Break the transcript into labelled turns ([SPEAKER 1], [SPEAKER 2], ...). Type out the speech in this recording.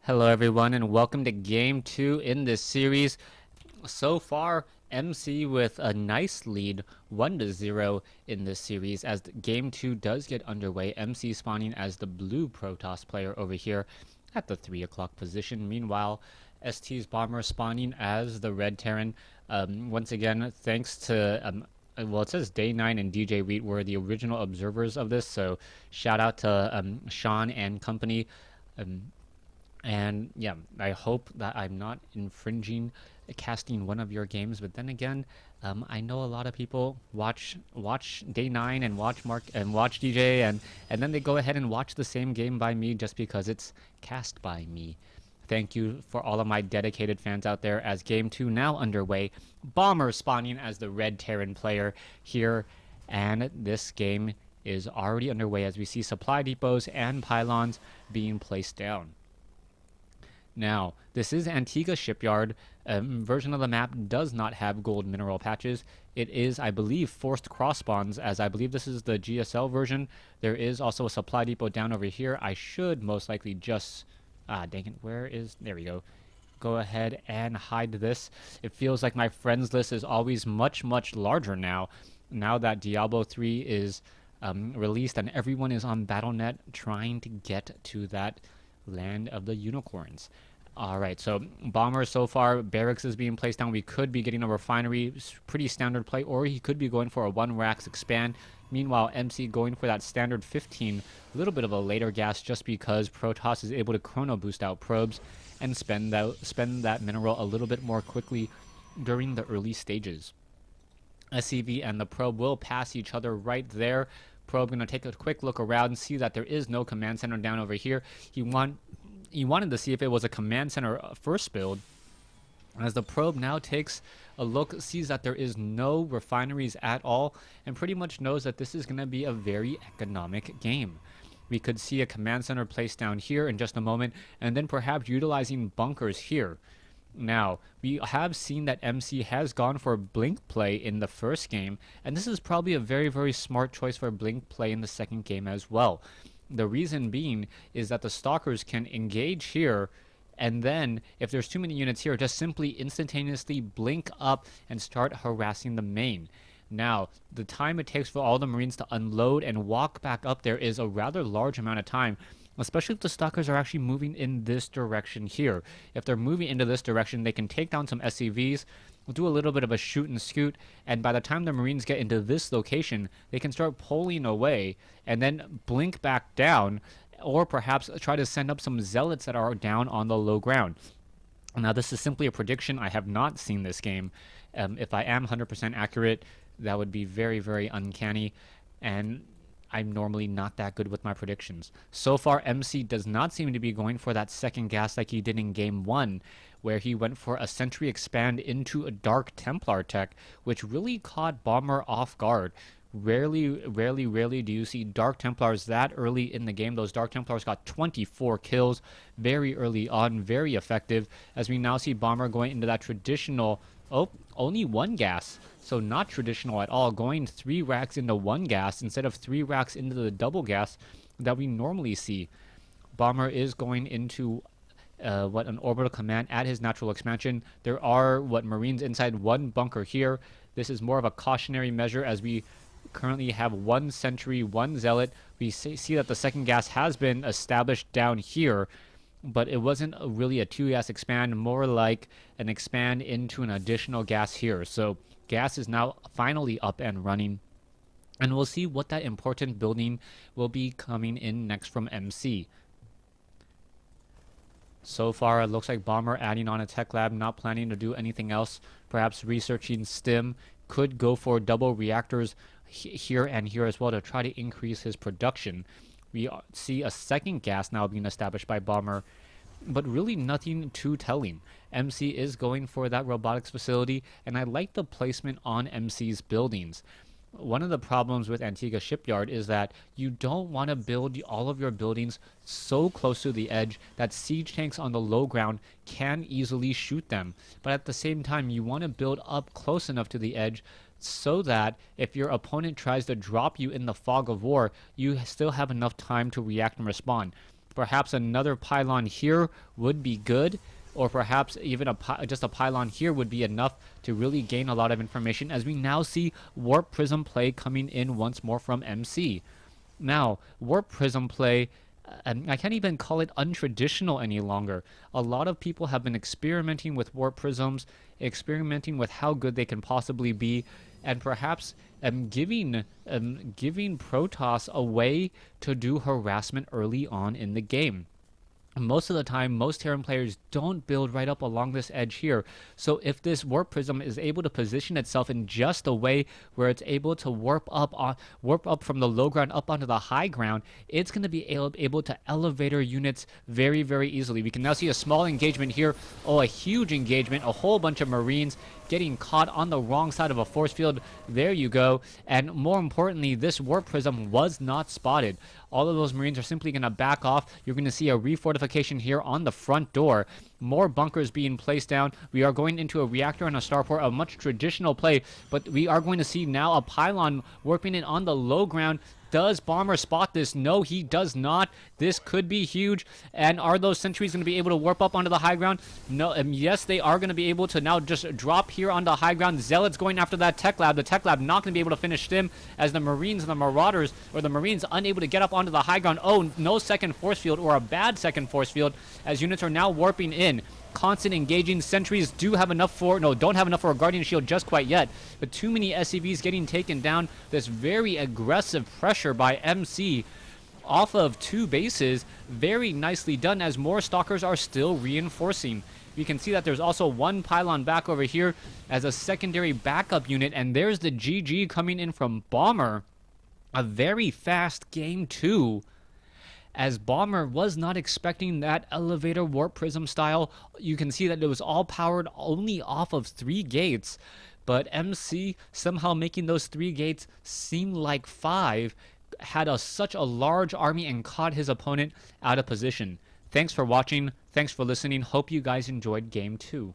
[SPEAKER 1] Hello everyone and welcome to game 2 in this series. So far, MC with a nice lead, 1-0 in this series as game 2 does get underway. MC spawning as the blue Protoss player over here at the 3 o'clock position. Meanwhile, ST's Bomber spawning as the red Terran. Once again, thanks to well, it says Day 9 and DJ Wheat were the original observers of this, so shout out to Sean and company. And yeah, I hope that I'm not infringing casting one of your games. But then again, I know a lot of people watch Day 9 and watch Mark and watch DJ, and then they go ahead and watch the same game by me just because it's cast by me. Thank you for all of my dedicated fans out there as game 2 now underway. Bomber spawning as the red Terran player here, and this game is already underway as we see supply depots and pylons being placed down. Now, this is Antigua Shipyard. Version of the map does not have gold mineral patches. It is, I believe, forced cross spawns, as I believe this is the GSL version. There is also a supply depot down over here. I should most likely just... dang it, where is... There we go. Go ahead and hide this. It feels like my friends list is always much, much larger now. Now that Diablo 3 is released and everyone is on Battle.net trying to get to that land of the unicorns. Alright, so Bomber so far, barracks is being placed down. We could be getting a refinery, pretty standard play, or he could be going for a 1 racks expand. Meanwhile, MC going for that standard 15, a little bit of a later gas just because Protoss is able to chrono boost out probes and spend that mineral a little bit more quickly during the early stages. SCV and the probe will pass each other right there. Probe going to take a quick look around and see that there is no command center down over here. He wanted to see if it was a command center first build. As the probe now takes a look, sees that there is no refineries at all, and pretty much knows that this is going to be a very economic game. We could see a command center placed down here in just a moment, and then perhaps utilizing bunkers here. Now, we have seen that MC has gone for blink play in the first game, and this is probably a very, very smart choice for blink play in the second game as well. The reason being is that the stalkers can engage here, and then if there's too many units here, just simply instantaneously blink up and start harassing the main. Now, the time it takes for all the Marines to unload and walk back up there is a rather large amount of time, especially if the stalkers are actually moving in this direction here. If they're moving into this direction, they can take down some SCVs, do a little bit of a shoot and scoot, and by the time the Marines get into this location, they can start pulling away and then blink back down, or perhaps try to send up some zealots that are down on the low ground. Now, this is simply a prediction. I have not seen this game. If I am 100% accurate, that would be very, very uncanny, and I'm normally not that good with my predictions. So far, MC does not seem to be going for that second gas like he did in Game 1, where he went for a Sentry Expand into a Dark Templar tech, which really caught Bomber off guard. Rarely do you see Dark Templars that early in the game. Those Dark Templars got 24 kills very early on, very effective, as we now see Bomber going into that traditional... Oh, only 1 gas. So not traditional at all, going 3 racks into 1 gas instead of 3 racks into the double gas that we normally see. Bomber is going into an orbital command at his natural expansion. There are Marines inside 1 bunker here. This is more of a cautionary measure as we currently have 1 sentry, 1 zealot. We see that the second gas has been established down here, but it wasn't really a 2 gas expand, more like an expand into an additional gas here. So gas is now finally up and running, and we'll see what that important building will be coming in next from MC. So far, it looks like Bomber adding on a tech lab, not planning to do anything else, perhaps researching stim, could go for double reactors here and here as well to try to increase his production. We see a second gas now being established by Bomber, but really nothing too telling. MC is going for that robotics facility, and I like the placement on MC's buildings. One of the problems with Antigua Shipyard is that you don't want to build all of your buildings so close to the edge that siege tanks on the low ground can easily shoot them. But at the same time, you want to build up close enough to the edge so that if your opponent tries to drop you in the fog of war, you still have enough time to react and respond. Perhaps another pylon here would be good, or perhaps even just a pylon here would be enough to really gain a lot of information, as we now see Warp Prism play coming in once more from MC. Now, Warp Prism play, I can't even call it untraditional any longer. A lot of people have been experimenting with Warp Prisms, experimenting with how good they can possibly be, and perhaps giving Protoss a way to do harassment early on in the game. Most of the time, most Terran players don't build right up along this edge here. So if this Warp Prism is able to position itself in just a way where it's able to warp up from the low ground up onto the high ground, it's going to be able to elevator units very, very easily. We can now see a small engagement here. Oh, a huge engagement. A whole bunch of Marines getting caught on the wrong side of a force field. There you go. And more importantly, this Warp Prism was not spotted. All of those Marines are simply going to back off. You're going to see a refortification here on the front door. More bunkers being placed down. We are going into a reactor and a starport, a much traditional play, but we are going to see now a pylon warping in on the low ground. Does Bomber spot this? No, he does not. This could be huge. And are those sentries going to be able to warp up onto the high ground? No. Yes, they are going to be able to now just drop here onto the high ground. Zealots going after that tech lab. The tech lab not going to be able to finish Stim, as the Marines and the Marauders, or the Marines, unable to get up onto the high ground. Oh, no second force field, or a bad second force field, as units are now warping in. Constant engaging. Sentries don't have enough for a Guardian Shield just quite yet, but too many SCVs getting taken down. This very aggressive pressure by MC off of two bases, very nicely done, as more Stalkers are still reinforcing. We can see that there's also one pylon back over here as a secondary backup unit, and there's the GG coming in from Bomber. A very fast game 2. As Bomber was not expecting that elevator Warp Prism style. You can see that it was all powered only off of 3 gates, but MC somehow making those 3 gates seem like 5, had such a large army and caught his opponent out of position. Thanks for watching, thanks for listening, hope you guys enjoyed Game 2.